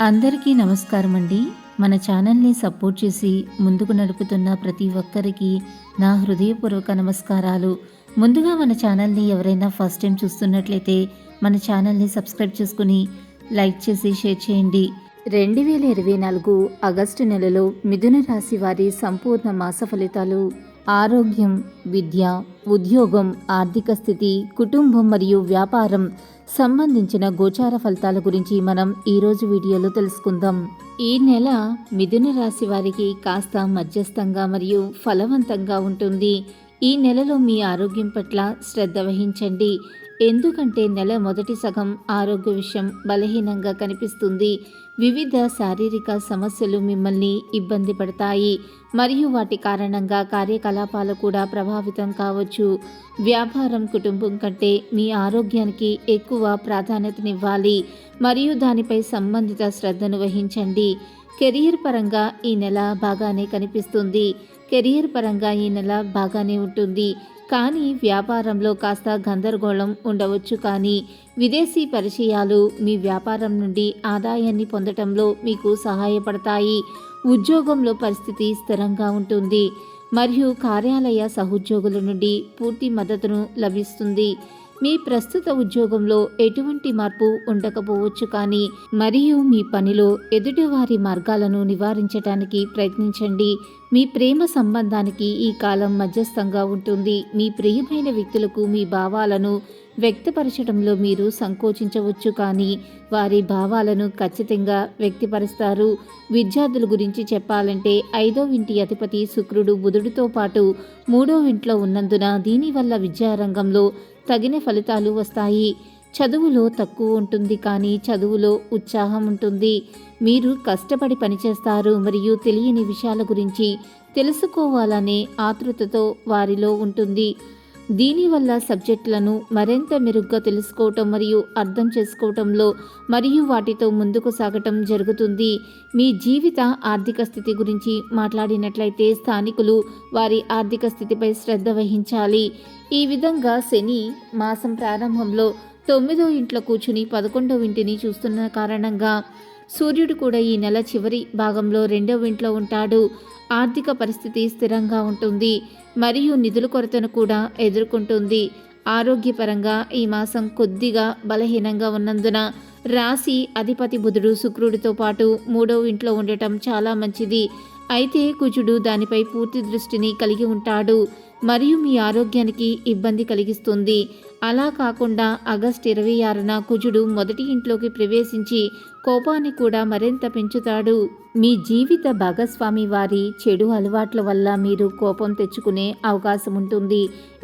అందరికీ నమస్కారం అండి. మన ఛానల్ని సపోర్ట్ చేసి ముందుకు నడుపుతున్న ప్రతి ఒక్కరికి నా హృదయపూర్వక నమస్కారాలు. ముందుగా మన ఛానల్ని ఎవరైనా ఫస్ట్ టైం చూస్తున్నట్లయితే మన ఛానల్ని సబ్స్క్రైబ్ చేసుకుని లైక్ చేసి షేర్ చేయండి. 2024 ఆగస్టు నెలలో మిథున రాశి వారి సంపూర్ణ మాస ఫలితాలు. ఆరోగ్యం, విద్య, ఉద్యోగం, ఆర్థిక స్థితి, కుటుంబం మరియు వ్యాపారం సంబంధించిన గోచార ఫలితాల గురించి మనం ఈరోజు వీడియోలో తెలుసుకుందాం. ఈ నెల మిథున రాశి వారికి కాస్త మధ్యస్థంగా మరియు ఫలవంతంగా ఉంటుంది. ఈ నెలలో మీ ఆరోగ్యం పట్ల శ్రద్ధ వహించండి, ఎందుకంటే నెల మొదటి సగం ఆరోగ్య విషయం బలహీనంగా కనిపిస్తుంది. వివిధ శారీరక సమస్యలు మిమ్మల్ని ఇబ్బంది పడతాయి మరియు వాటి కారణంగా కార్యకలాపాలు కూడా ప్రభావితం కావచ్చు. వ్యాపారం, కుటుంబం కంటే మీ ఆరోగ్యానికి ఎక్కువ ప్రాధాన్యతనివ్వాలి మరియు దానిపై సంబంధిత శ్రద్ధను వహించండి. కెరీర్ పరంగా ఈ నెల బాగానే కనిపిస్తుంది. కెరీర్ పరంగా ఈ నెల బాగానే ఉంటుంది, కానీ వ్యాపారంలో కాస్త గందరగోళం ఉండవచ్చు. కానీ విదేశీ పరిచయాలు మీ వ్యాపారం నుండి ఆదాయాన్ని పొందటంలో మీకు సహాయపడతాయి. ఉద్యోగంలో పరిస్థితి స్థిరంగా ఉంటుంది మరియు కార్యాలయ సహోద్యోగుల నుండి పూర్తి మద్దతును లభిస్తుంది. మీ ప్రస్తుత ఉద్యోగంలో ఎటువంటి మార్పు ఉండకపోవచ్చు, కానీ మరియు మీ పనిలో ఎదుటివారి మార్గాలను నివారించడానికి ప్రయత్నించండి. మీ ప్రేమ సంబంధానికి ఈ కాలం మధ్యస్థంగా ఉంటుంది. మీ ప్రియమైన వ్యక్తులకు మీ భావాలను వ్యక్తపరచడంలో మీరు సంకోచించవచ్చు, కానీ వారి భావాలను ఖచ్చితంగా వ్యక్తపరుస్తారు. విద్యార్థుల గురించి చెప్పాలంటే 5వ ఇంటి అధిపతి శుక్రుడు బుధుడితో పాటు 3వ ఇంట్లో ఉన్నందున దీనివల్ల విద్యారంగంలో తగిన ఫలితాలు వస్తాయి. చదువులో తక్కువ ఉంటుంది, కానీ చదువులో ఉత్సాహం ఉంటుంది. మీరు కష్టపడి పనిచేస్తారు మరియు తెలియని విషయాల గురించి తెలుసుకోవాలనే ఆతృతతో వారిలో ఉంటుంది. దీనివల్ల సబ్జెక్టులను మరింత మెరుగ్గా తెలుసుకోవటం మరియు అర్థం చేసుకోవటంలో మరియు వాటితో ముందుకు సాగటం జరుగుతుంది. మీ జీవిత ఆర్థిక స్థితి గురించి మాట్లాడినట్లయితే స్థానికులు వారి ఆర్థిక స్థితిపై శ్రద్ధ వహించాలి. ఈ విధంగా శని మాసం ప్రారంభంలో 9వ ఇంట్లో కూర్చుని 11వ ఇంటిని చూస్తున్న కారణంగా సూర్యుడు కూడా ఈ నెల చివరి భాగంలో 2వ ఇంట్లో ఉంటాడు. ఆర్థిక పరిస్థితి స్థిరంగా ఉంటుంది మరియు నిధుల కొరతను కూడా ఎదుర్కొంటుంది. ఆరోగ్యపరంగా ఈ మాసం కొద్దిగా బలహీనంగా ఉన్నందున రాశి అధిపతి బుధుడు శుక్రుడితో పాటు 3వ ఇంట్లో ఉండటం చాలా మంచిది. అయితే కుజుడు దానిపై పూర్తి దృష్టిని కలిగి ఉంటాడు మరియు మీ ఆరోగ్యానికి ఇబ్బంది కలిగిస్తుంది. అలా కాకుండా ఆగస్టు 26న కుజుడు మొదటి ఇంట్లోకి ప్రవేశించి కోపాన్ని కూడా మరింత పెంచుతాడు. మీ జీవిత భాగస్వామి వారి చెడు అలవాట్ల వల్ల మీరు కోపం తెచ్చుకునే అవకాశం ఉంటుంది.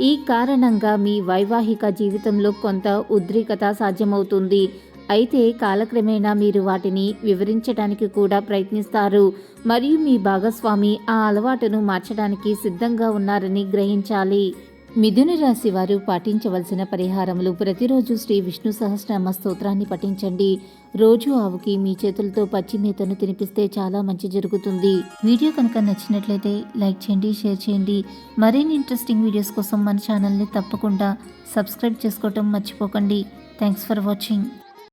ఈ కారణంగా మీ వైవాహిక జీవితంలో కొంత ఉద్రిక్తత సాధ్యమవుతుంది. అయితే కాలక్రమేణా మీరు వాటిని వివరించడానికి కూడా ప్రయత్నిస్తారు మరియు మీ భాగస్వామి ఆ అలవాటును మార్చడానికి సిద్ధంగా ఉన్నారని గ్రహించాలి. మిథున రాశి వారు పాటించవలసిన పరిహారములు: ప్రతిరోజు శ్రీ విష్ణు సహస్రనామ స్తోత్రాన్ని పఠించండి. రోజు ఆవుకి మీ చేతులతో పచ్చి మేతను తినిపిస్తే చాలా మంచి జరుగుతుంది. వీడియో కనుక నచ్చినట్లయితే లైక్ చేయండి, షేర్ చేయండి. మరిన్ని ఇంట్రెస్టింగ్ వీడియోస్ కోసం మన ఛానల్ని తప్పకుండా సబ్స్క్రైబ్ చేసుకోవటం మర్చిపోకండి. Thanks for watching.